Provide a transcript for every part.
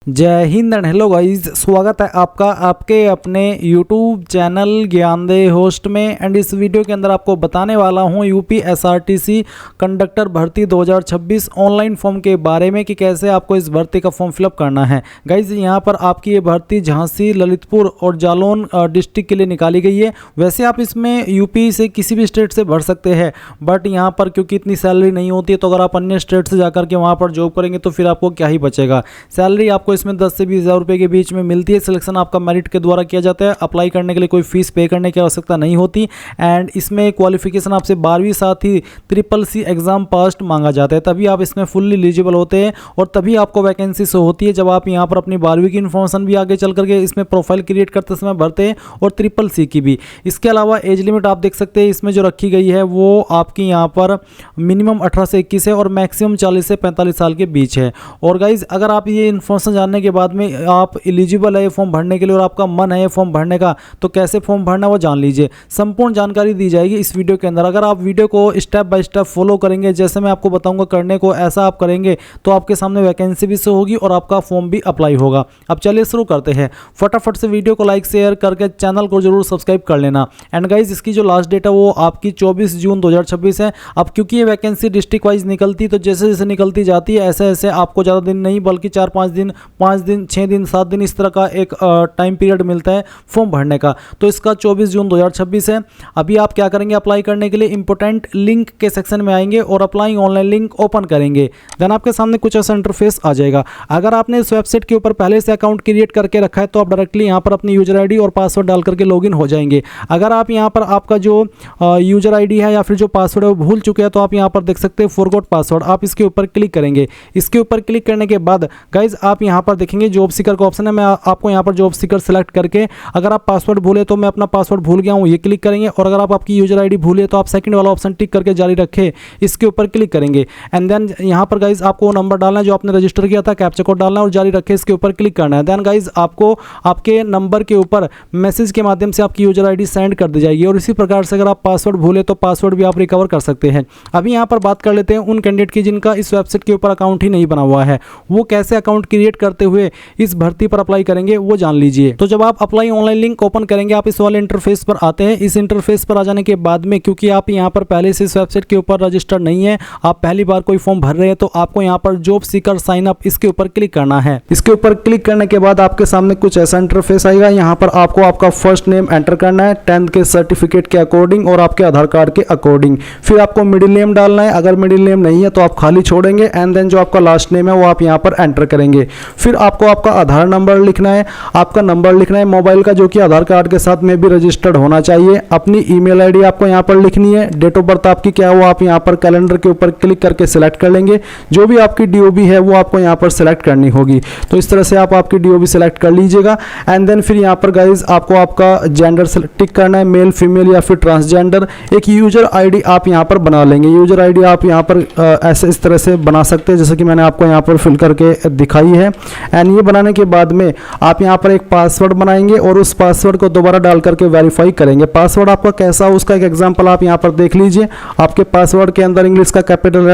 जय Hind and hello guys, स्वागत है आपका आपके अपने YouTube चैनल ज्ञानदेह होस्ट में। एंड इस वीडियो के अंदर आपको बताने वाला हूं यूपी एसआरटीसी कंडक्टर भर्ती 2026 ऑनलाइन फॉर्म के बारे में कि कैसे आपको इस भर्ती का फॉर्म फिलअप करना है। गाइस यहां पर आपकी ये भर्ती झांसी, ललितपुर और जालौन डिस्ट्रिक्ट के लिए निकाली गई है। वैसे आप इसमें यूपी से किसी भी स्टेट से भर सकते हैं, बट यहाँ पर क्योंकि इतनी सैलरी नहीं होती है तो अगर आप अन्य स्टेट से जाकर के वहाँ पर जॉब करेंगे तो फिर आपको क्या ही बचेगा। सैलरी आपको इसमें 10 से 20 हज़ार रुपये के बीच में मिलती है। सिलेक्शन आपका मेरिट के द्वारा किया जाता है। अप्लाई करने के लिए कोई फीस पे करने की आवश्यकता नहीं होती। एंड इसमें क्वालिफिकेशन आपसे 12वीं साथ ही CCC एग्जाम पास मांगा जाता है, तभी आप इसमें फुल्ली एलिजिबल होते हैं और तभी आपको वैकेंसी शो होती है। जब आप यहाँ पर अपनी 12वीं की इन्फॉर्मेशन भी आगे चल करके इसमें प्रोफाइल क्रिएट करते समय भरते हैं और CCC की भी। इसके अलावा एज लिमिट आप देख सकते हैं इसमें जो रखी गई है वो आपकी यहाँ पर मिनिमम 18 से 21 है और मैक्सिमम 40 से 45 साल के बीच है। और गाइज अगर आप ये इन्फॉर्मेशन जानने के बाद में आप एलिजिबल है फॉर्म भरने के लिए और आपका मन है फॉर्म भरने का, तो कैसे फॉर्म भरना वो जान लीजिए। संपूर्ण जानकारी दी जाएगी इस वीडियो के अंदर। अगर आप वीडियो को स्टेप बाय स्टेप फॉलो करेंगे, जैसे मैं आपको बताऊंगा करने को, ऐसा आप करेंगे तो आपके सामने वैकेंसी भी शो होगी और आपका फॉर्म भी अप्लाई होगा। अब चलिए शुरू करते हैं। फटाफट से वीडियो को लाइक शेयर करके चैनल को जरूर सब्सक्राइब कर लेना। एंड गाइज इसकी जो लास्ट डेट है वो आपकी 24 जून 2026 है। अब क्योंकि ये वैकेंसी डिस्ट्रिक्ट वाइज निकलती, तो जैसे जैसे निकलती जाती है ऐसे ऐसे आपको ज़्यादा दिन नहीं बल्कि 4-5 दिन, 5 दिन, 6 दिन, 7 दिन इस तरह का एक टाइम पीरियड मिलता है फॉर्म भरने का। तो इसका 24 जून 2026 है। अभी आप क्या करेंगे, अप्लाई करने के लिए इंपॉर्टेंट लिंक के सेक्शन में आएंगे और अप्लाई ऑनलाइन लिंक ओपन करेंगे। देन आपके सामने कुछ ऐसा इंटरफेस आ जाएगा। अगर आपने इस वेबसाइट के ऊपर पहले से अकाउंट क्रिएट करके रखा है तो आप डायरेक्टली यहाँ पर अपनी यूजर आईडी और पासवर्ड डाल करके लॉगिन हो जाएंगे। अगर आप यहाँ पर आपका जो यूजर आईडी है या फिर जो पासवर्ड है वो भूल चुके हैं तो आप यहाँ पर देख सकते हैं फॉरगॉट पासवर्ड। आप इसके ऊपर क्लिक करेंगे। इसके ऊपर क्लिक करने के बाद गाइज आप यहाँ पर देखेंगे जॉब सीकर का ऑप्शन है। मैं आपको यहाँ पर जॉब सीकर सेलेक्ट करके, अगर आप पासवर्ड भूले तो मैं अपना पासवर्ड भूल गया हूँ, ये क्लिक करेंगे। और अगर आप आपकी यूजर आईडी भूले तो आप सेकंड वाला ऑप्शन टिक करके जारी रखें, इसके ऊपर क्लिक करेंगे। एंड देन यहाँ पर गाइज आपको नंबर डालना है जो आपने रजिस्टर किया था, कैप्चा कोड डालना है और जारी रखें, इसके ऊपर क्लिक करना है। देन गाइज आपको आपके नंबर के ऊपर मैसेज के माध्यम से आपकी यूजर आईडी सेंड कर दी जाएगी। और इसी प्रकार से अगर आप पासवर्ड भूले तो पासवर्ड भी आप रिकवर कर सकते हैं। अभी यहाँ पर बात कर लेते हैं उन कैंडिडेट की जिनका इस वेबसाइट के ऊपर अकाउंट ही नहीं बना हुआ है, वो कैसे अकाउंट क्रिएट करते हुए इस भर्ती पर अप्लाई करेंगे वो जान लीजिए। तो जब आप अप्लाई ऑनलाइन लिंक ओपन करेंगे आप इस वाले इंटरफेस पर आते हैं। इस इंटरफेस पर आ जाने के बाद में क्योंकि आप यहाँ पर पहले से इस वेबसाइट के ऊपर रजिस्टर नहीं है, आप पहली बार कोई फॉर्म भर रहे हैं, तो आपको यहाँ पर जॉब सीकर साइन अप इसके ऊपर क्लिक करना है। इसके ऊपर क्लिक करने के बाद आपके सामने कुछ ऐसा इंटरफेस आएगा। यहाँ पर आपको आपका फर्स्ट नेम एंटर करना है 10th के सर्टिफिकेट के अकॉर्डिंग और आपके आधार कार्ड के अकॉर्डिंग। फिर आपको मिडिल नेम डालना है। अगर मिडिल नेम नहीं है तो आप खाली छोड़ेंगे। एंड देन जो आपका लास्ट नेम है वो आप यहाँ पर एंटर करेंगे। फिर आपको आपका आधार नंबर लिखना है, आपका नंबर लिखना है मोबाइल का जो कि आधार कार्ड के साथ में भी रजिस्टर्ड होना चाहिए। अपनी ईमेल आईडी आपको यहाँ पर लिखनी है। डेट ऑफ बर्थ आपकी क्या है वो आप यहाँ पर कैलेंडर के ऊपर क्लिक करके सिलेक्ट कर लेंगे। जो भी आपकी DOB है वो आपको यहाँ पर सिलेक्ट करनी होगी। तो इस तरह से आप आपकी DOB सिलेक्ट कर लीजिएगा। एंड देन फिर यहाँ पर गाइज आपको आपका जेंडर टिक करना है, मेल, फीमेल या फिर ट्रांसजेंडर। एक यूजर आईडी आप यहाँ पर बना लेंगे। यूजर आईडी आप यहाँ पर ऐसे इस तरह से बना सकते हैं जैसे कि मैंने आपको यहाँ पर फिल करके दिखाई है। एंड ये बनाने के बाद में आप यहाँ पर एक पासवर्ड बनाएंगे और उस पासवर्ड को दोबारा डाल करके वेरीफाई करेंगे। पासवर्ड आपका कैसा हो उसका एक एग्जांपल आप यहाँ पर देख लीजिए। आपके पासवर्ड के अंदर इंग्लिश का कैपिटल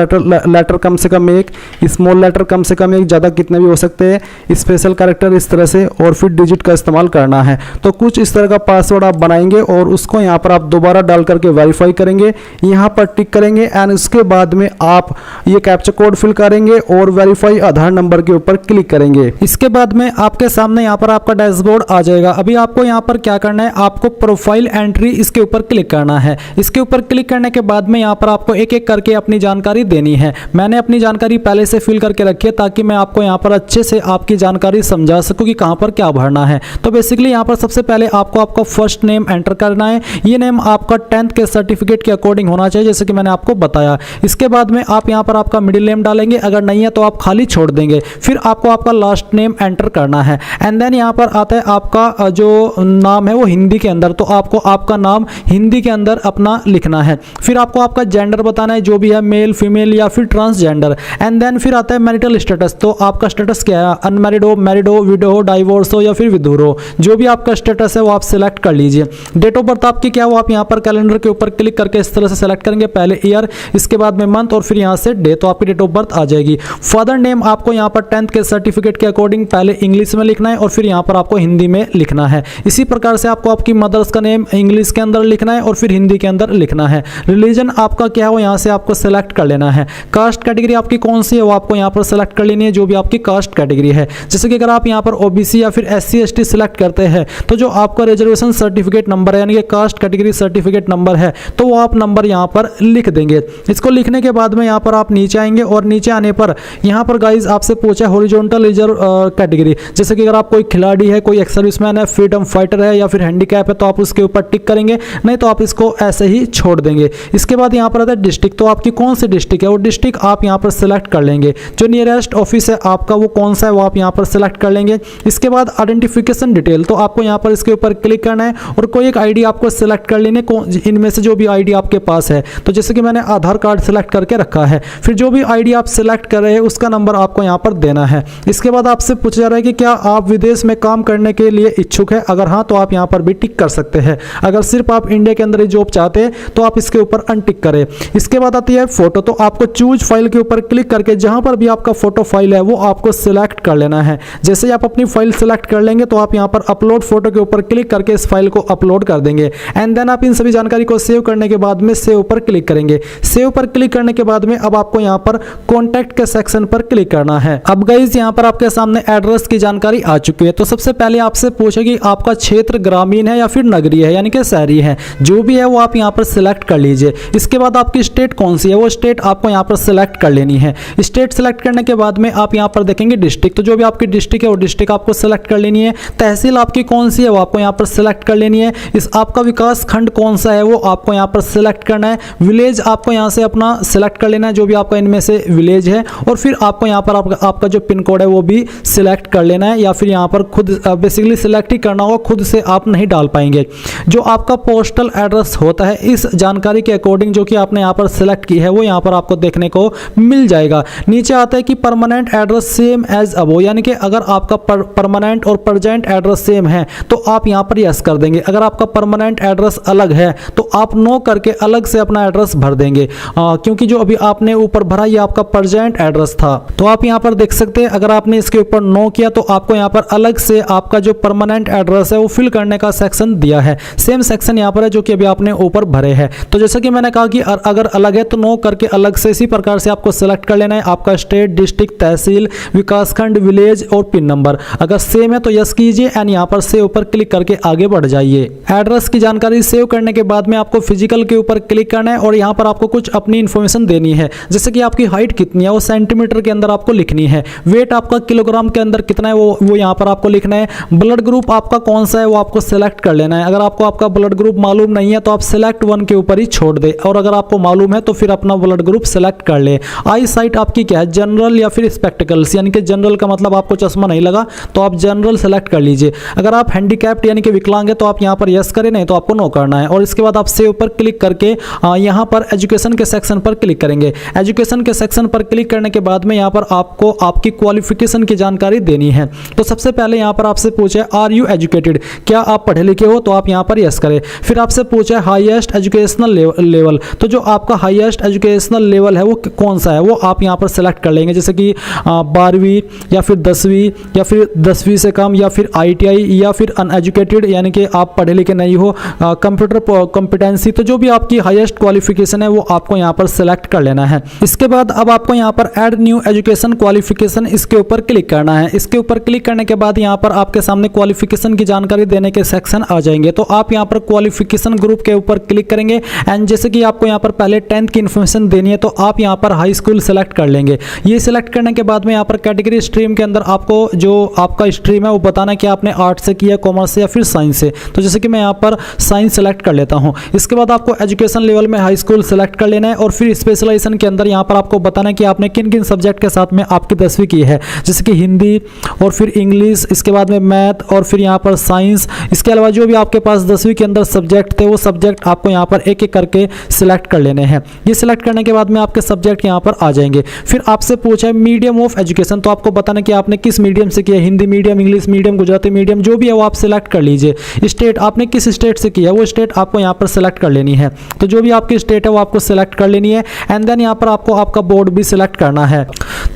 लेटर कम से कम 1, स्मॉल लेटर कम से कम 1, ज़्यादा कितने भी हो सकते हैं, स्पेशल कैरेक्टर इस तरह से, और फिर डिजिट का इस्तेमाल करना है। तो कुछ इस तरह का पासवर्ड आप बनाएंगे और उसको यहाँ पर आप दोबारा डाल करके वेरीफाई करेंगे, यहाँ पर टिक करेंगे। एंड उसके बाद में आप ये कैप्चा कोड फिल करेंगे और वेरीफाई आधार नंबर के ऊपर क्लिक करेंगे। इसके बाद में आपके सामने यहाँ पर आपका डैशबोर्ड आ जाएगा। अभी आपको यहाँ पर क्या करना है, आपको प्रोफाइल एंट्री इसके ऊपर क्लिक करना है। इसके ऊपर क्लिक करने के बाद में यहाँ पर आपको एक एक करके अपनी जानकारी देनी है। मैंने अपनी जानकारी पहले से फिल करके रखी है ताकि मैं आपको यहाँ पर अच्छे से आपकी जानकारी समझा सकूँ कि कहाँ पर क्या भरना है। तो बेसिकली यहाँ पर सबसे पहले आपको आपका फर्स्ट नेम एंटर करना है। ये नेम आपका 10th के सर्टिफिकेट के अकॉर्डिंग होना चाहिए जैसे कि मैंने आपको बताया। इसके बाद में आप यहाँ पर आपका मिडिल नेम डालेंगे, अगर नहीं है तो आप खाली छोड़ देंगे। फिर आपको आपका लास्ट नेम एंटर करना है। एंड देन यहाँ पर आता है आपका जो नाम है वो हिंदी के अंदर, तो आपको आपका नाम हिंदी के अंदर अपना लिखना है। फिर आपको आपका जेंडर बताना है जो भी है, मेल, फीमेल या फिर ट्रांसजेंडर। एंड देन फिर आता है मैरिटल स्टेटस, तो आपका स्टेटस क्या है, अनमैरिड हो, मैरिड हो, विडो हो, डाइवोर्स हो या फिर विधुर हो, जो भी आपका स्टेटस है वो आप सिलेक्ट कर लीजिए। डेट ऑफ बर्थ आपकी क्या है वो आप यहाँ पर कैलेंडर के ऊपर क्लिक करके इस तरह से सेलेक्ट करेंगे, पहले ईयर, इसके बाद में मंथ और फिर यहाँ से डे, तो आपकी डेट ऑफ बर्थ आ जाएगी। फादर नेम आपको यहाँ पर 10th के सर्टिफिकेट सर्टिफिकेट के अकॉर्डिंग पहले इंग्लिश में लिखना है और फिर यहाँ पर आपको हिंदी में लिखना है। इसी प्रकार से आपको आपकी मदर्स का नेम इंग्लिश के अंदर लिखना है और फिर हिंदी के अंदर लिखना है। रिलीजन आपका क्या है वो यहाँ से आपको सेलेक्ट कर लेना है। कास्ट कैटेगरी आपकी कौन सी है वो आपको यहाँ पर सेलेक्ट कर लेनी है, जो भी आपकी कास्ट कैटेगरी है। जैसे कि अगर आप यहाँ पर ओबीसी या फिर SC ST सिलेक्ट करते हैं तो जो आपका रिजर्वेशन सर्टिफिकेट नंबर है यानी कि कास्ट कैटेगरी सर्टिफिकेट नंबर है तो वो आप नंबर यहाँ पर लिख देंगे। इसको लिखने के बाद में यहाँ पर आप नीचे आएंगे और नीचे आने पर यहाँ पर गाइज आपसे पूछा है हॉरिजॉन्टल रिजर्व कैटेगरी। जैसे कि अगर आप कोई खिलाड़ी है, कोई एक्स सर्विसमैन है, फ्रीडम फाइटर है या फिर हैंडीकैप है तो आप उसके ऊपर टिक करेंगे, नहीं तो आप इसको ऐसे ही छोड़ देंगे। इसके बाद यहाँ पर आता है डिस्ट्रिक्ट, तो आपकी कौन सी डिस्ट्रिक्ट है वो डिस्ट्रिक्ट आप यहाँ पर सिलेक्ट कर लेंगे। जो नियरेस्ट ऑफिस है आपका वो कौन सा है वो आप यहाँ पर सिलेक्ट कर लेंगे। इसके बाद आइडेंटिफिकेशन डिटेल, तो आपको यहाँ पर इसके ऊपर क्लिक करना है और कोई एक आईडी आपको सिलेक्ट कर लेने, इनमें से जो भी आईडी आपके पास है। तो जैसे कि मैंने आधार कार्ड सिलेक्ट करके रखा है, फिर जो भी आईडी आप सिलेक्ट कर रहे हैं उसका नंबर आपको यहाँ पर देना है। इसके बाद आपसे पूछा जा रहा है कि क्या आप विदेश में काम करने के लिए इच्छुक है, अगर हाँ तो आप यहाँ पर भी टिक कर सकते हैं। अगर सिर्फ आप इंडिया के अंदर ही जॉब चाहते हैं तो आप इसके ऊपर अनटिक करें। इसके बाद आती है फोटो, तो आपको चूज फाइल के ऊपर क्लिक करके जहां पर भी आपका फोटो फाइल है वो आपको सिलेक्ट कर लेना है। जैसे ही आप अपनी फाइल सिलेक्ट कर लेंगे तो आप यहाँ पर अपलोड फोटो के ऊपर क्लिक करके इस फाइल को अपलोड कर देंगे। एंड देन आप इन सभी जानकारी को सेव करने के बाद में सेव पर क्लिक करेंगे। सेव पर क्लिक करने के बाद में अब आपको यहाँ पर कॉन्टैक्ट के सेक्शन पर क्लिक करना है। अब गाइस यहाँ पर आपके सामने एड्रेस की जानकारी आ चुकी है। तो सबसे पहले आपसे पूछेगी आपका क्षेत्र ग्रामीण है या फिर नगरीय है यानी कि शहरी है, जो भी है वो आप यहाँ पर सिलेक्ट कर लीजिए। इसके बाद आपकी स्टेट कौन सी है वो स्टेट आपको यहाँ पर सिलेक्ट कर लेनी है। स्टेट सिलेक्ट करने के बाद में आप यहाँ पर देखेंगे डिस्ट्रिक्ट, तो जो भी आपकी डिस्ट्रिक्ट है वो डिस्ट्रिक्ट आपको सिलेक्ट कर लेनी है। तहसील आपकी कौन सी है वो आपको यहाँ पर सिलेक्ट कर लेनी है। इस आपका विकास खंड कौन सा है वो आपको यहाँ पर सिलेक्ट करना है। विलेज आपको यहाँ से अपना सिलेक्ट कर लेना है, जो भी आपका इनमें से विलेज है, और फिर आपको यहाँ पर आपका जो पिन कोड है वो भी सिलेक्ट कर लेना है, या फिर यहाँ पर खुद बेसिकली सिलेक्ट ही करना होगा, खुद से आप नहीं डाल पाएंगे। जो आपका पोस्टल एड्रेस होता है इस जानकारी के अकॉर्डिंग जो कि आपने यहाँ पर सिलेक्ट की है वो यहाँ पर आपको देखने को मिल जाएगा। नीचे आता है कि परमानेंट एड्रेस सेम एज अबो, यानी कि अगर आपका परमानेंट और प्रेजेंट एड्रेस सेम है तो आप यहाँ पर यस कर देंगे। अगर आपका परमानेंट एड्रेस अलग है तो आप नो करके अलग से अपना एड्रेस भर देंगे, क्योंकि जो अभी आपने ऊपर भरा ये आपका प्रेजेंट एड्रेस था। तो आप यहाँ पर देख सकते हैं अगर आपने इसके ऊपर नो किया तो आपको यहाँ पर अलग से आपका जो परमानेंट एड्रेस है वो फिल करने का सेक्शन दिया है। सेम सेक्शन यहाँ पर है जो कि अभी आपने ऊपर भरे हैं। तो जैसा कि मैंने कहा कि अगर अलग है तो नो करके अलग से इसी प्रकार से आपको सिलेक्ट कर लेना है। आपका स्टेट, डिस्ट्रिक्ट, तहसील, विकासखंड, विलेज और पिन नंबर अगर सेम है तो यस कीजिए एंड यहाँ पर सेव पर क्लिक करके आगे बढ़ जाइए। एड्रेस की जानकारी सेव करने के बाद में आपको फिजिकल के ऊपर क्लिक करना है और यहाँ पर आपको कुछ अपनी इन्फॉर्मेशन देनी है, जैसे कि आपकी हाइट कितनी है वो सेंटीमीटर के अंदर आपको लिखनी है। वेट आपका किलोग्राम के अंदर कितना है वो यहाँ पर आपको लिखना है। ब्लड ग्रुप आपका कौन सा है वो आपको सिलेक्ट कर लेना है। अगर आपको आपका ब्लड ग्रुप मालूम नहीं है तो आप सिलेक्ट 1 के ऊपर ही छोड़ दे, और अगर आपको मालूम है तो फिर अपना ब्लड ग्रुप सिलेक्ट कर ले। आई साइट आपकी क्या है, जनरल या फिर स्पेक्टिकल्स, यानी कि जनरल का मतलब आपको चश्मा नहीं लगा तो आप जनरल सेलेक्ट कर लीजिए। अगर आप हैंडीकैप्ड यानी कि विकलांग है तो आप यहाँ पर यस करें, नहीं तो आपको नो करना है। और इसके बाद आप सेव पर क्लिक करके यहाँ पर एजुकेशन के सेक्शन पर क्लिक करेंगे। एजुकेशन के सेक्शन पर क्लिक करने के बाद में यहाँ पर आपको आपकी क्वालिफिकेशन की जानकारी देनी है। तो सबसे पहले यहाँ पर आपसे पूछे आर यू एजुकेटेड, क्या आप पढ़े लिखे हो, तो आप यहाँ पर यस करें। फिर आपसे पूछे हाईएस्ट एजुकेशनल लेवल, तो जो आपका हाईएस्ट एजुकेशनल लेवल है वो कौन सा है वो आप यहाँ पर सेलेक्ट कर लेंगे, जैसे कि 12वीं या फिर 10वीं या फिर 10वीं से कम या फिर ITI या फिर अनएजुकेटेड यानी कि आप पढ़े लिखे नहीं हो, कंप्यूटर कॉम्पिटेंसी, तो जो भी आपकी हाईएस्ट क्वालिफिकेशन है वो आपको यहाँ पर सेलेक्ट कर लेना है। इसके बाद अब आपको यहाँ पर ऐड न्यू एजुकेशन क्वालिफिकेशन इसके ऊपर क्लिक करना है। इसके ऊपर क्लिक करने के बाद यहाँ पर आपके सामने क्वालिफिकेशन की जानकारी देने के सेक्शन आ जाएंगे। तो आप यहाँ पर क्वालिफिकेशन ग्रुप के ऊपर क्लिक करेंगे एंड जैसे कि आपको यहाँ पर पहले 10th की इन्फॉर्मेशन देनी है तो आप यहाँ पर हाई स्कूल सेलेक्ट कर लेंगे। ये सिलेक्ट करने के बाद में यहाँ पर कैटेगरी स्ट्रीम के अंदर आपको जो आपका स्ट्रीम है वो बताना कि आपने आर्ट से किया, कॉमर्स से या फिर साइंस से। तो जैसे कि मैं यहाँ पर साइंस सेलेक्ट कर लेता हूँ। इसके बाद आपको एजुकेशन लेवल में हाई स्कूल सेलेक्ट कर लेना है और फिर स्पेशलाइजेशन के अंदर यहाँ पर आपको बताना है कि आपने किन किन सब्जेक्ट के साथ में आपकी 10वीं की है, जैसे कि हिंदी और फिर इंग्लिश, इसके बाद में मैथ और फिर यहाँ पर साइंस। इसके अलावा जो भी आपके पास 10वीं के अंदर सब्जेक्ट थे वो सब्जेक्ट आपको यहाँ पर एक एक करके सिलेक्ट कर लेने हैं। ये सिलेक्ट करने के बाद में आपके सब्जेक्ट यहाँ पर आ जाएंगे। फिर आपसे पूछा है मीडियम ऑफ एजुकेशन, तो आपको बताना कि आपने किस मीडियम से किया, Hindi medium, English medium, Gujarati medium, जो भी है वो आप सिलेक्ट कर लीजिए। स्टेट आपने किस स्टेट से किया वो स्टेट आपको यहाँ पर सिलेक्ट कर लेनी है। तो जो भी आपकी स्टेट है वो आपको सिलेक्ट कर लेनी है एंड देन यहाँ पर आपको आपका बोर्ड भी सिलेक्ट करना है।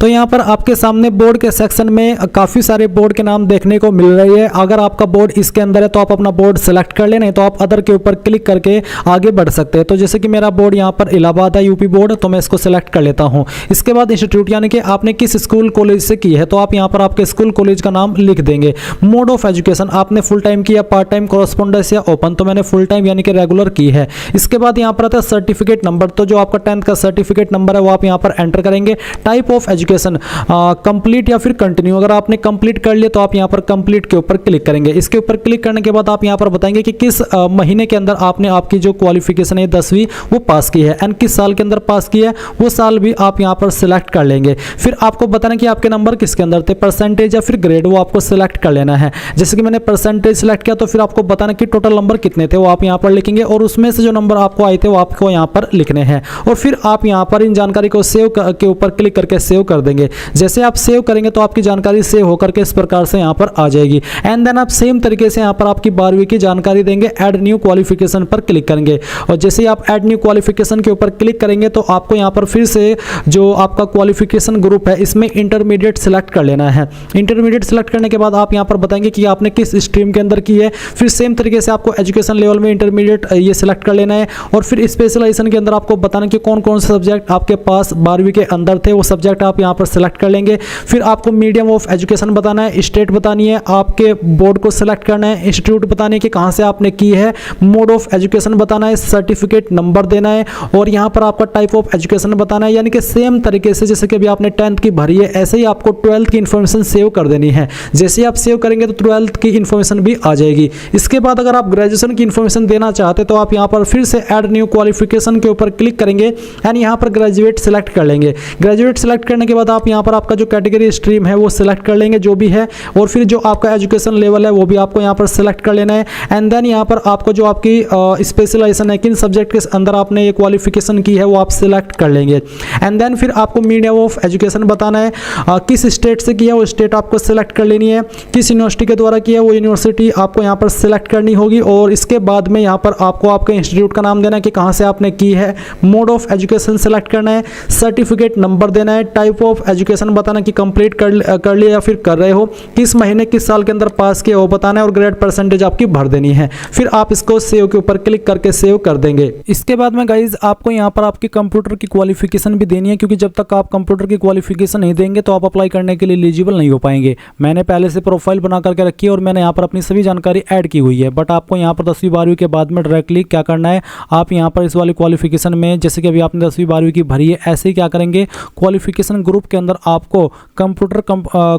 तो यहाँ पर आपके सामने बोर्ड के सेक्शन में काफ़ी सारे बोर्ड के नाम देखने को मिल रही है। अगर आपका बोर्ड इसके अंदर है तो आप अपना बोर्ड सेलेक्ट कर लें, नहीं तो आप अदर के ऊपर क्लिक करके आगे बढ़ सकते हैं। तो जैसे कि मेरा बोर्ड यहाँ पर इलाहाबाद है, यूपी बोर्ड, तो मैं इसको सेलेक्ट कर लेता हूँ। इसके बाद इंस्टीट्यूट यानी कि आपने किस स्कूल कॉलेज से की है, तो आप यहाँ पर आपके स्कूल कॉलेज का नाम लिख देंगे। मोड ऑफ एजुकेशन आपने फुल टाइम किया, पार्ट टाइम, कॉरेस्पॉन्डेंस या ओपन, तो मैंने फुल टाइम यानी कि रेगुलर की है। इसके बाद यहाँ पर आता है सर्टिफिकेट नंबर, तो जो आपका 10th का सर्टिफिकेट नंबर है वो आप यहाँ पर एंटर करेंगे। टाइप ऑफ एजुकेशन कंप्लीट या फिर कंटिन्यू, अगर आपने कंप्लीट कर लिया तो आप यहाँ पर कंप्लीट के ऊपर क्लिक करेंगे। इसके ऊपर क्लिक करने के बाद आप यहाँ पर बताएंगे कि किस महीने के अंदर आपने आपकी जो क्वालिफिकेशन है 10वीं वो पास की है, एंड किस साल के अंदर पास की है वो साल भी आप यहाँ पर सिलेक्ट कर लेंगे। फिर आपको बताना कि आपके नंबर किसके अंदर थे, परसेंटेज या फिर ग्रेड, वो आपको सिलेक्ट कर लेना है। जैसे कि मैंने परसेंटेज सिलेक्ट किया तो फिर आपको बताना कि टोटल नंबर कितने थे वो आप यहाँ पर लिखेंगे, और उसमें से जो नंबर आपको आए थे वो आपको यहाँ पर लिखने हैं। और फिर आप यहाँ पर इन जानकारी को सेव के ऊपर क्लिक करके सेव कर देंगे। जैसे आप सेव करेंगे तो आपकी जानकारी सेव होकर के इस प्रकार से यहाँ पर आ जाएगी। एंड देन आप सेम तरीके से यहाँ पर आपकी 12वीं की जानकारी देंगे, ऐड न्यू क्वालिफिकेशन पर क्लिक करेंगे। और जैसे ही आप ऐड न्यू क्वालिफिकेशन के ऊपर क्लिक करेंगे तो आपको यहाँ पर फिर से जो आपका क्वालिफिकेशन ग्रुप है इसमें इंटरमीडिएट सेलेक्ट कर लेना है। इंटरमीडिएट सेलेक्ट करने के बाद आप यहाँ पर बताएंगे कि आपने किस स्ट्रीम के अंदर की है। फिर सेम तरीके से आपको एजुकेशन लेवल में इंटरमीडिएट ये सिलेक्ट कर लेना है। और फिर स्पेशलाइजेशन के अंदर आपको बताना कि कौन कौन से सब्जेक्ट आपके पास 12वीं के अंदर थे, वो सब्जेक्ट आप यहाँ पर सिलेक्ट कर लेंगे। फिर आपको मीडियम ऑफ एजुकेशन बताना है, स्टेट बतानी है, आपके बोर्ड को सिलेक्ट करना है, इंस्टीट्यूट बतानी है कि कहाँ से आपने की है, मोड ऑफ एजुकेशन बताना है, सर्टिफिकेट नंबर देना है, और यहाँ पर आपका टाइप ऑफ एजुकेशन बताना है। यानी कि सेम तरीके से जैसे कि अभी आपने 10th की भरी है ऐसे ही आपको 12th की इन्फॉर्मेशन सेव कर देनी है। जैसे ही आप सेव करेंगे तो 12th की इन्फॉर्मेशन भी आ जाएगी। इसके बाद अगर आप ग्रेजुएशन की इन्फॉर्मेशन देना चाहते तो आप यहाँ पर फिर से ऐड न्यू क्वालिफिकेशन के ऊपर क्लिक करेंगे एंड यहाँ पर ग्रेजुएट सेलेक्ट कर लेंगे। ग्रेजुएट सेलेक्ट करने के बाद आप यहाँ पर आपका जो कैटेगरी स्ट्रीम है वो सिलेक्ट कर लेंगे जो भी है, और फिर जो आपका एजुकेशन लेवल है वो भी आपको यहाँ पर सिलेक्ट कर लेना है। एंड देन यहाँ पर आपको जो आपकी स्पेशलाइजेशन है, किन सब्जेक्ट के अंदर आपने ये क्वालिफिकेशन की है वो आप सिलेक्ट कर लेंगे। एंड देन फिर आपको मीडियम ऑफ एजुकेशन बताना है, किस स्टेट से किया वो स्टेट आपको सिलेक्ट कर लेनी है, किस यूनिवर्सिटी के द्वारा किया वो यूनिवर्सिटी आपको यहाँ पर सिलेक्ट करनी होगी। और इसके बाद में यहाँ पर आपको आपके इंस्टीट्यूट का नाम देना है कि कहाँ से आपने की है, मोड ऑफ एजुकेशन सेलेक्ट करना है, सर्टिफिकेट नंबर देना है, टाइप ऑफ एजुकेशन बताना कि कंप्लीट कर लिया या फिर कर रहे हो, किस महीने किस साल के अंदर पास किया वो बताना है, और ग्रेड परसेंटेज आपकी भर देनी है। फिर आप इसको सेव के ऊपर क्लिक करके सेव कर देंगे। इसके बाद में गाइज आपको यहाँ पर आपकी कंप्यूटर की क्वालिफिकेशन भी देनी है, क्योंकि जब तक आप कंप्यूटर की क्वालिफिकेशन नहीं देंगे तो आप अप्लाई करने के लिए एलिजिबल नहीं हो पाएंगे। मैंने पहले से प्रोफाइल बना करके रखी है और मैंने यहाँ पर अपनी सभी जानकारी ऐड की हुई है, बट आपको यहाँ पर 10वीं 12वीं के बाद में डायरेक्टली क्या करना है, आप यहाँ पर इस वाली क्वालिफिकेशन में जैसे कि अभी आपने 10वीं 12वीं की भरी है ऐसे ही क्या करेंगे, क्वालिफिकेशन ग्रुप के अंदर आपको कंप्यूटर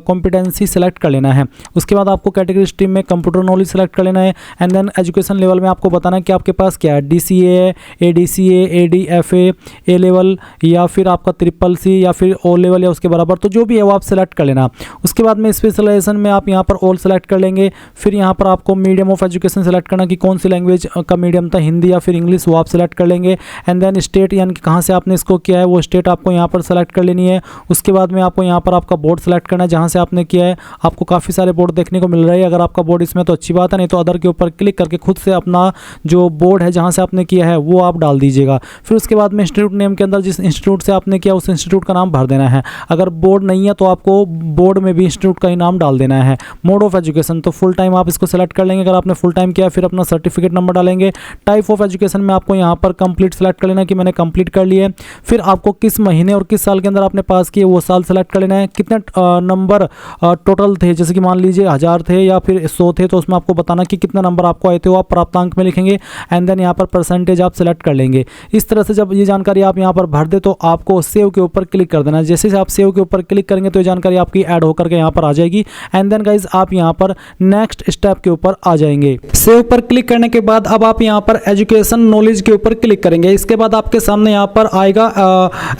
कॉम्पिटेंसी सेलेक्ट कर लेना है। उसके बाद आपको कैटेगरी स्ट्रीम में कंप्यूटर नॉलेज सेलेक्ट कर लेना है। एंड देन एजुकेशन लेवल में आपको बताना है कि आपके पास क्या है, DCA, ADCA, ADFA, A level या फिर आपका CCC या फिर O लेवल या उसके बराबर, तो जो भी है वो आप सेलेक्ट कर लेना। उसके बाद में स्पेशलाइजेशन में आप यहाँ पर ऑल सेलेक्ट कर लेंगे। फिर यहाँ पर आपको मीडियम ऑफ एजुकेशन सेलेक्ट करना कि कौन सी लैंग्वेज का मीडियम था, हिंदी या फिर इंग्लिश, वो आप सेलेक्ट कर लेंगे। एंड देन स्टेट यानी कि कहाँ से आपने इसको किया है वो स्टेट आपको यहाँ पर सेलेक्ट कर लेनी है। उसके बाद में आपको यहाँ पर आपका बोर्ड सेलेक्ट करना है जहाँ से आपने किया है। आपको काफ़ी सारे बोर्ड देखने को मिल रहे हैं, अगर आपका बोर्ड इसमें तो अच्छी बात है, नहीं तो अदर के ऊपर क्लिक करके खुद से अपना जो बोर्ड है जहाँ से आपने किया है वो आप डाल दीजिएगा। फिर उसके बाद में इंस्टीट्यूट नेम के अंदर जिस इंस्टीट्यूट से आपने किया उस इंस्टीट्यूट का नाम भर देना है। अगर बोर्ड नहीं है तो आपको बोर्ड में भी इंस्टीट्यूट का ही नाम डाल देना है। मोड ऑफ एजुकेशन तो फुल टाइम आप इसको सेलेक्ट कर लेंगे अगर आपने फुल टाइम किया, फिर अपना सर्टिफिकेट नंबर डालेंगे। टाइप ऑफ एजुकेशन में आपको यहाँ पर कंप्लीट सेलेक्ट कर लेना कि मैंने कंप्लीट कर लिए। फिर आपको किस महीने और किस साल के अंदर आपने पास किए वो साल सेलेक्ट कर लेना है। कितने नंबर टोटल थे, जैसे कि मान लीजिए 1000 थे या फिर 100 थे, तो उसमें आपको बताना कि कितने नंबर आपको आए थे वो आप प्राप्तांक में लिखेंगे। एंड देन यहाँ पर परसेंटेज आप सेलेक्ट कर लेंगे। इस तरह से जब ये जानकारी आप यहाँ पर भर दे तो आपको सेव के ऊपर क्लिक कर देना। जैसे आप सेव के ऊपर क्लिक करेंगे तो ये जानकारी आपकी ऐड होकर के यहाँ पर आ जाएगी। एंड देन गाइज आप यहाँ पर नेक्स्ट स्टेप के ऊपर आ जाएंगे। सेव पर क्लिक करने के बाद अब आप यहाँ पर एजुकेशन नॉलेज के ऊपर क्लिक करेंगे। इसके बाद आपके सामने यहाँ पर आएगा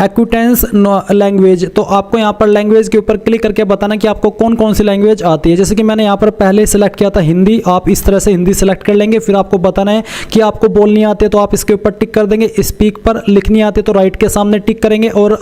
एक्विटेंस लैंग्वेज, तो आपको यहाँ पर लैंग्वेज के ऊपर क्लिक करके बताना कि आपको कौन कौन सी लैंग्वेज आती है। जैसे कि मैंने यहाँ पर पहले सेलेक्ट किया था हिंदी, आप इस तरह से हिंदी सेलेक्ट कर लेंगे। फिर आपको बताना है कि आपको बोलनी आती है तो आप इसके ऊपर टिक कर देंगे। स्पीक पर लिखनी आती है तो राइट के सामने टिक करेंगे, और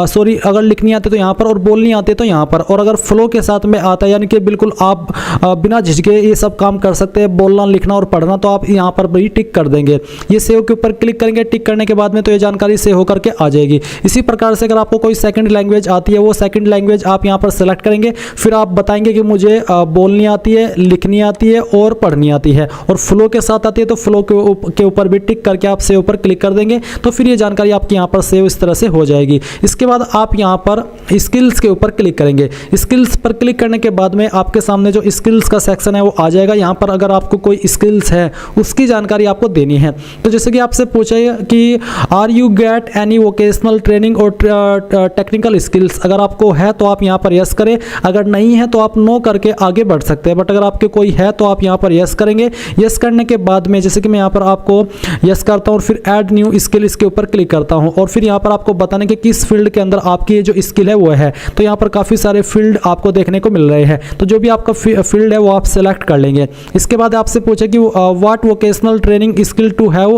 सॉरी अगर लिखनी आती है तो यहाँ पर, और बोलनी आती है तो यहाँ पर। और अगर फ्लो के साथ में आता है यानी कि बिल्कुल आप बिना झिझके ये सब काम कर सकते हैं, बोलना लिखना और पढ़ना, तो आप यहाँ पर भी टिक कर देंगे। ये सेव के ऊपर क्लिक करेंगे। टिक करने के बाद में तो ये जानकारी सेव होकर के आ जाएगी। इसी प्रकार से अगर आपको कोई सेकंड लैंग्वेज आती है वो सेकंड लैंग्वेज आप यहाँ पर सेलेक्ट करेंगे। फिर आप बताएंगे कि मुझे बोलनी आती है, लिखनी आती है और पढ़नी आती है, और फ्लो के साथ आती है तो फ्लो के ऊपर भी टिक करके आप सेव पर क्लिक कर देंगे। तो फिर ये जानकारी आपकी यहाँ पर सेव इस तरह से हो जाएगी। इसके बाद आप यहाँ पर स्किल्स के ऊपर क्लिक करेंगे। स्किल्स पर क्लिक करने के बाद में आपके सामने जो स्किल्स का सेक्शन है वो आ जाएगा। यहाँ पर अगर आपको कोई स्किल्स है उसकी जानकारी आपको देनी है। तो जैसे कि आपसे पूछा कि are you get any vocational training और टेक्निकल स्किल्स, अगर आपको है तो आप यहाँ पर यस करें, अगर नहीं है तो आप नो करके आगे बढ़ सकते हैं। बट अगर आपके कोई है तो आप यहाँ पर यस करेंगे। यस करने के बाद में जैसे कि मैं यहाँ पर आपको यस करता हूँ और फिर ऐड न्यू स्किल इसके ऊपर क्लिक करता हूँ, और फिर यहाँ पर आपको बताने कि किस फील्ड के अंदर आपकी ये जो स्किल है वो है। तो यहाँ पर काफ़ी सारे फील्ड आपको देखने को मिल रहे हैं, तो जो भी आपका फील्ड है वो आप सेलेक्ट कर लेंगे। इसके बाद आपसे पूछे कि what vocational training skill to have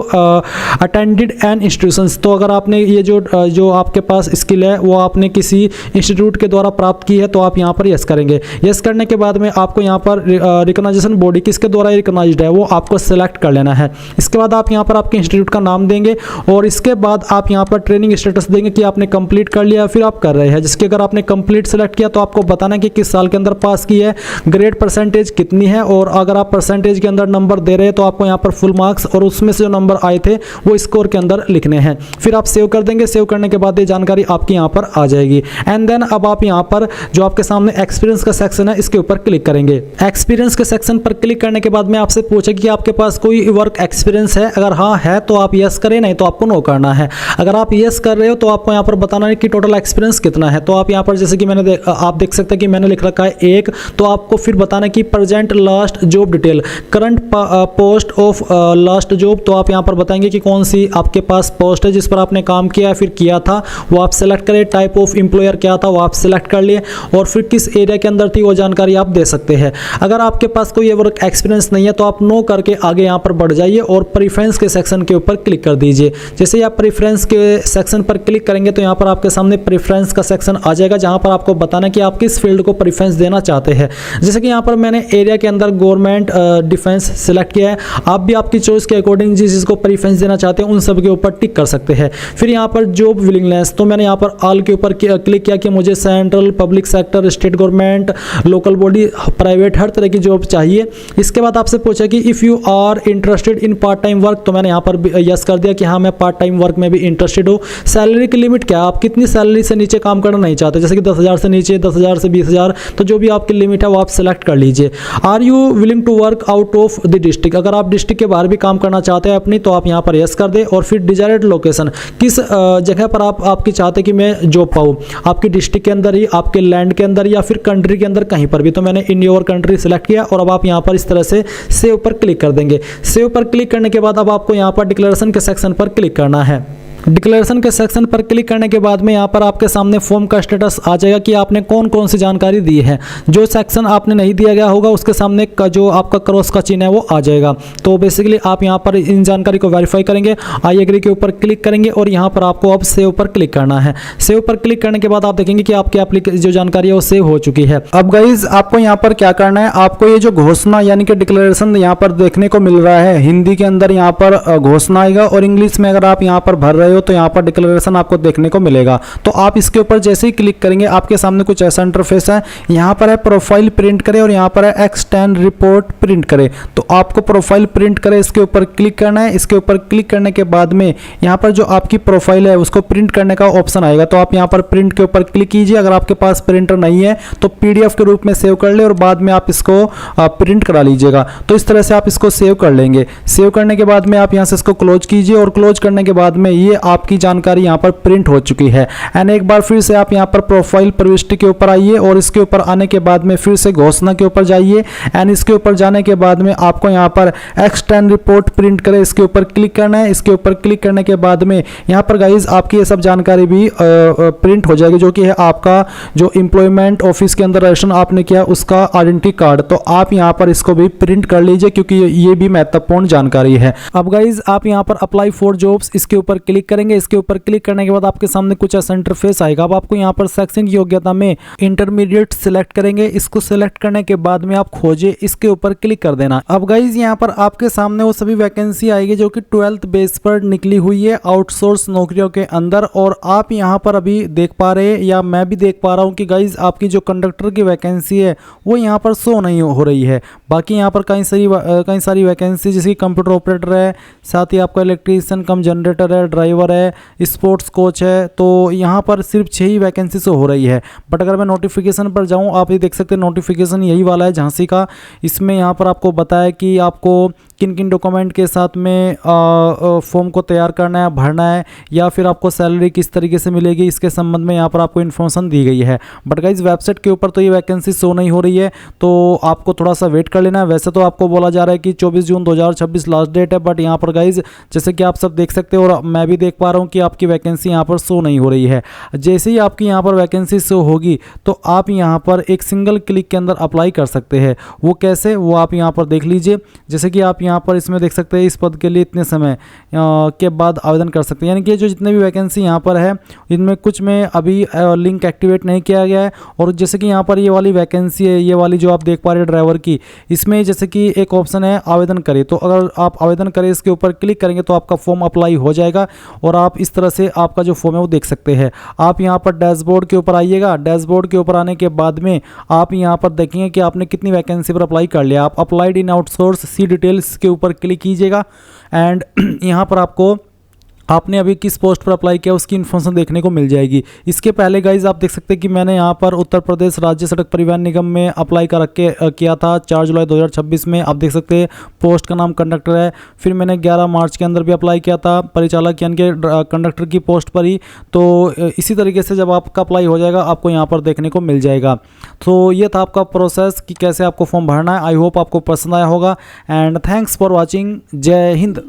attended an institutions, तो अगर आपने ये जो आपके पास स्किल है वो आपने किसी इंस्टीट्यूट के द्वारा प्राप्त की है तो आप यहाँ पर यस करेंगे। यस करने के बाद में आपको यहाँ पर रिकॉग्नाइजेशन बॉडी किसके द्वारा रिकॉग्नाइज्ड है वो आपको सेलेक्ट कर लेना है। इसके बाद आप यहाँ पर आपके इंस्टीट्यूट का नाम देंगे, और इसके बाद आप यहाँ पर ट्रेनिंग स्टेटस देंगे कि आपने कंप्लीट कर लिया फिर आप कर रहे हैं। जिसके अगर आपने कंप्लीट सेलेक्ट किया तो आपको बताना कि किस साल के अंदर पास की है, ग्रेड परसेंटेज कितनी है, और अगर आप परसेंटेज के अंदर नंबर दे रहे हैं तो आपको यहाँ पर फुल मार्क्स और उसमें से जो नंबर आए थे वो स्कोर के अंदर लिखने हैं। फिर आप सेव कर देंगे। सेव करने के बाद ये जानकारी आपकी यहाँ पर आ जाएगी। एंड देन अब आप यहाँ पर जो आपके सामने एक्सपीरियंस का सेक्शन है इसके ऊपर क्लिक करेंगे। एक्सपीरियंस के सेक्शन पर क्लिक करने के बाद में आपसे पूछे कि आपके पास कोई वर्क एक्सपीरियंस है, अगर हाँ है तो आप यस करें, नहीं तो आपको नो करना है। अगर आप यस कर रहे हो तो आपको यहाँ पर बताना है कि टोटल एक्सपीरियंस कितना है। तो आप यहाँ पर जैसे कि आप देख सकते हैं कि मैंने लिख रखा है 1, तो आपको फिर बताना है कि present last job detail, current post of last job, तो आप यहाँ पर बताएंगे कि कौन सी आपके पास पोस्ट है जिस पर आपने काम किया फिर किया था वो आप सेलेक्ट करें। टाइप ऑफ एम्प्लॉयर क्या था वो आप सेलेक्ट कर लिए, और फिर किस एरिया के अंदर थी वो जानकारी आप दे सकते हैं। अगर आपके पास कोई वर्क एक्सपीरियंस नहीं है तो आप नो करके आगे यहाँ पर बढ़ जाइए और प्रेफरेंस के सेक्शन के ऊपर क्लिक कर दीजिए। जैसे ही आप प्रेफरेंस के सेक्शन पर क्लिक करेंगे तो यहाँ पर आपके सामने प्रेफरेंस का सेक्शन आ जाएगा, जहाँ पर आपको बताना कि आप किस फील्ड को प्रेफरेंस देना चाहते हैं। जैसे कि यहाँ पर मैंने एरिया के अंदर गवर्नमेंट डिफेंस सेलेक्ट किया है। आप भी आपकी चॉइस के अकॉर्डिंग जिस चीज़ को प्रेफरेंस देना चाहते हैं उन सब के ऊपर टिक कर सकते हैं। फिर यहाँ पर जॉब विलिंगनेस, तो मैंने यहाँ पर ऑल के ऊपर क्लिक किया कि मुझे central, public sector, state government, local body, private, हर तरह की जॉब चाहिए। इसके बाद आपसे पूछा कि if you are interested in part time work, तो मैंने यहाँ पर यस कर दिया कि हाँ मैं पार्ट टाइम वर्क में भी इंटरेस्टेड हूँ। सैलरी की लिमिट क्या है, आप कितनी सैलरी से नीचे काम करना नहीं चाहते, जैसे कि 10,000 से नीचे, 10,000 से 20,000, तो जो भी आपकी लिमिट है वो आप सेलेक्ट कर लीजिए। Are you willing to work out of the district, अगर आप डिस्ट्रिक्ट के बाहर भी काम करना चाहते हैं अपनी, तो आप यहाँ पर यस कर दें। और फिर डिजायर्ड लोकेशन, किस जगह पर आप आपकी चाहते कि मैं जॉब पाऊँ, आपकी डिस्ट्रिक्ट के अंदर ही, आपके लैंड के अंदर, या फिर कंट्री के अंदर कहीं पर भी, तो मैंने इन योर कंट्री सेलेक्ट किया। और अब आप यहाँ पर इस तरह से सेव पर क्लिक कर देंगे। सेव पर क्लिक करने के बाद अब आपको यहाँ पर डिक्लेरेशन के सेक्शन पर क्लिक करना है। डिक्लेरेशन के सेक्शन पर क्लिक करने के बाद में यहाँ पर आपके सामने फॉर्म का स्टेटस आ जाएगा कि आपने कौन कौन सी जानकारी दी है। जो सेक्शन आपने नहीं दिया गया होगा उसके सामने का जो आपका क्रॉस का चिन्ह है वो आ जाएगा। तो बेसिकली आप यहाँ पर इन जानकारी को वेरीफाई करेंगे, आई एग्री के ऊपर क्लिक करेंगे, और यहाँ पर आपको अब सेव पर क्लिक करना है। सेव पर क्लिक करने के बाद आप देखेंगे कि आपकी जो जानकारी है वो सेव हो चुकी है। अब गाइज आपको यहाँ पर क्या करना है, आपको ये जो घोषणा यानी कि डिक्लेरेशन यहाँ पर देखने को मिल रहा है, हिंदी के अंदर यहाँ पर घोषणा आएगा, और इंग्लिश में अगर आप यहाँ पर भर रहे हो तो यहाँ पर डिक्लेरेशन आपको देखने को मिलेगा। तो आप इसके ऊपर जैसे ही क्लिक करेंगे आपके सामने कुछ ऐसा इंटरफेस है। यहाँ पर है प्रोफाइल प्रिंट करें, और यहाँ पर है एक्सटेंड रिपोर्ट प्रिंट करें। तो आपको प्रोफाइल प्रिंट करें इसके ऊपर क्लिक करना है। इसके ऊपर क्लिक करने के बाद में यहाँ पर जो आपकी प्रोफाइल है उसको प्रिंट करने का ऑप्शन आएगा। तो आप यहाँ पर प्रिंट के ऊपर क्लिक कीजिए। अगर आपके पास प्रिंटर नहीं है तो PDF के रूप में सेव कर ले, और बाद में आप इसको प्रिंट करा लीजिएगा। तो इस तरह से आप इसको सेव कर लेंगे। सेव करने के बाद में आप यहाँ से इसको क्लोज कीजिए, और क्लोज करने के बाद में ये आपकी जानकारी यहाँ पर प्रिंट हो चुकी है। एंड एक बार फिर से आप यहाँ पर प्रोफाइल प्रविष्टि के ऊपर आइए, और इसके ऊपर आने के बाद में फिर से घोषणा के ऊपर जाइए। एंड इसके ऊपर जाने के बाद में आपको यहाँ पर एक्सटेंड रिपोर्ट प्रिंट करें, इसके ऊपर क्लिक करना है। इसके ऊपर क्लिक करने के बाद में यहाँ पर गाइज आपकी ये सब जानकारी भी प्रिंट हो जाएगी, जो कि है आपका जो एम्प्लॉयमेंट ऑफिस के अंदर रजिस्ट्रेशन आपने किया उसका आइडेंटिटी कार्ड। तो आप यहाँ पर इसको भी प्रिंट कर लीजिए, क्योंकि ये भी महत्वपूर्ण जानकारी है। अब गाइज आप यहाँ पर अप्लाई फॉर जॉब्स इसके ऊपर क्लिक करेंगे। इसके ऊपर क्लिक करने के बाद आपके सामने कुछ ऐसा इंटरफेस आएगा। अब आपको यहाँ पर शैक्षणिक योग्यता में इंटरमीडिएट सिलेक्ट करेंगे। इसको सिलेक्ट करने के बाद में आप खोजे, इसके ऊपर क्लिक कर देना। अब गाइज यहाँ पर आपके सामने वो सभी वैकेंसी आएगी जो कि 12th बेस पर निकली हुई है आउटसोर्स नौकरियों के अंदर। और आप यहाँ पर अभी देख पा रहे हैं या मैं भी देख पा रहा हूँ कि गाइज आपकी जो कंडक्टर की वैकेंसी है वो यहाँ पर शो नहीं हो रही है। बाकी यहाँ पर कई सारी वैकेंसी जैसे कंप्यूटर ऑपरेटर है, साथ ही आपका इलेक्ट्रीशियन कम जनरेटर है, ड्राइवर है, स्पोर्ट्स कोच है। तो यहाँ पर सिर्फ 6 ही वैकेंसी शो हो रही है। बट अगर मैं नोटिफिकेशन पर जाऊँ, आप ये देख सकते हैं नोटिफिकेशन यही वाला है झांसी का। इसमें यहाँ पर आपको बताया कि आपको किन किन डॉक्यूमेंट के साथ में फॉर्म को तैयार करना है, भरना है, या फिर आपको सैलरी किस तरीके से मिलेगी, इसके संबंध में यहाँ पर आपको इन्फॉर्मेशन दी गई है। बट गाइज वेबसाइट के ऊपर तो ये वैकेंसी शो नहीं हो रही है, तो आपको थोड़ा सा वेट कर लेना है। वैसे तो आपको बोला जा रहा है कि 24 जून 2026 लास्ट डेट है, बट यहाँ पर गाइज जैसे कि आप सब देख सकते हो और मैं भी देख पा रहा हूँ कि आपकी वैकेंसी यहाँ पर शो नहीं हो रही है। जैसे ही आपकी यहाँ पर वैकेंसी शो होगी तो आप यहाँ पर एक सिंगल क्लिक के अंदर अप्लाई कर सकते हैं। वो कैसे, वो आप यहाँ पर देख लीजिए। जैसे कि आप यहाँ पर इसमें देख सकते हैं इस पद के लिए इतने समय के बाद आवेदन कर सकते हैं। यानी कि जो जितने भी वैकेंसी यहाँ पर है इनमें कुछ में अभी लिंक एक्टिवेट नहीं किया गया है। और जैसे कि यहाँ पर ये वाली वैकेंसी है, ये वाली जो आप देख पा रहे हैं ड्राइवर की, इसमें जैसे कि एक ऑप्शन है आवेदन करें। तो अगर आप आवेदन करें इसके ऊपर क्लिक करेंगे तो आपका फॉर्म अप्लाई हो जाएगा और आप इस तरह से आपका जो फॉर्म है वो देख सकते हैं। आप यहाँ पर डैशबोर्ड के ऊपर आइएगा। डैशबोर्ड के ऊपर आने के बाद में आप यहाँ पर देखेंगे कि आपने कितनी वैकेंसी पर अप्लाई कर लिया। आप applied in outsource see details के ऊपर क्लिक कीजिएगा एंड यहाँ पर आपने अभी किस पोस्ट पर अप्लाई किया उसकी इन्फॉर्मेशन देखने को मिल जाएगी। इसके पहले गाइज आप देख सकते हैं कि मैंने यहाँ पर उत्तर प्रदेश राज्य सड़क परिवहन निगम में अप्लाई किया था 4 जुलाई 2026 में। आप देख सकते हैं पोस्ट का नाम कंडक्टर है। फिर मैंने 11 मार्च के अंदर भी अप्लाई किया था परिचालक यानी कि कंडक्टर की पोस्ट पर ही। तो इसी तरीके से जब आपका अप्लाई हो जाएगा आपको यहाँ पर देखने को मिल जाएगा। तो ये था आपका प्रोसेस कि कैसे आपको फॉर्म भरना है। आई होप आपको पसंद आया होगा एंड थैंक्स फॉर वॉचिंग। जय हिंद।